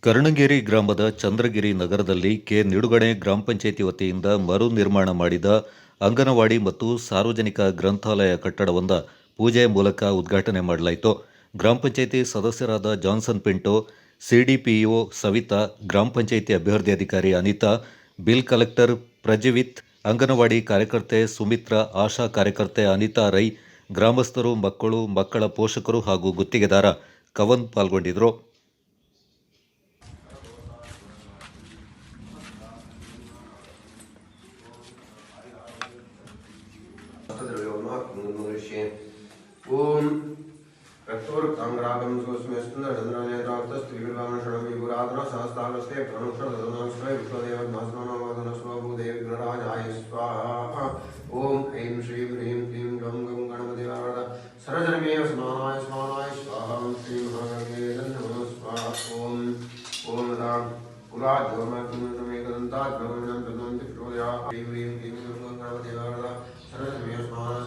ಕರ್ಣಗೇರಿ ಗ್ರಾಮದ ಚಂದ್ರಗಿರಿ ನಗರದಲ್ಲಿ ನಿಡುಗಣೆ ಗ್ರಾಮ ಪಂಚಾಯಿತಿ ವತಿಯಿಂದ ಮರು ನಿರ್ಮಾಣ ಮಾಡಿದ ಅಂಗನವಾಡಿ ಮತ್ತು ಸಾರ್ವಜನಿಕ ಗ್ರಂಥಾಲಯ ಕಟ್ಟಡವನ್ನು ಪೂಜೆಯ ಮೂಲಕ ಉದ್ಘಾಟನೆ ಮಾಡಲಾಯಿತು. ಗ್ರಾಮ ಪಂಚಾಯಿತಿ ಸದಸ್ಯರಾದ ಜಾನ್ಸನ್ ಪಿಂಟೋ, ಸಿಡಿಪಿಇಒ ಸವಿತಾ, ಗ್ರಾಮ ಪಂಚಾಯಿತಿ ಅಭಿವೃದ್ಧಿ ಅಧಿಕಾರಿ ಅನಿತಾ, ಬಿಲ್ ಕಲೆಕ್ಟರ್ ಪ್ರಜ್ವಿತ್, ಅಂಗನವಾಡಿ ಕಾರ್ಯಕರ್ತೆ ಸುಮಿತ್ರಾ, ಆಶಾ ಕಾರ್ಯಕರ್ತೆ ಅನಿತಾ ರೈ, ಗ್ರಾಮಸ್ಥರು, ಮಕ್ಕಳು, ಮಕ್ಕಳ ಪೋಷಕರು ಹಾಗೂ ಗುತ್ತಿಗೆದಾರ ಕವನ್ ಪಾಲ್ಗೊಂಡಿದ್ದರು. ओम रक्तोरक्तांगरागं सुस्मेस्तुन्दरचन्द्रनेत्राक्तस्त्रिविर्वामषणमीपुरातन सहस्तागस्ते प्रणुक्षरदनस्वय विश्वदेवद्भास्मनोदनस्वभूदेव गणराजाय स्वाहा। ओम ऐं श्रीं ह्रीं क्लीं गं गं गणपतिवारद सरजनमेव स्नानाय स्नानाय स्वाहा। श्रीं महागणे नमः स्वाहा। ओम ओम राम पुराज्योर्मकुन्दमेकदन्तात् भगवनं तन्वन्ति प्रचोदयात्। ऐं ह्रीं क्लीं गं गं गणपतिवारद सरजनमेव स्नानाय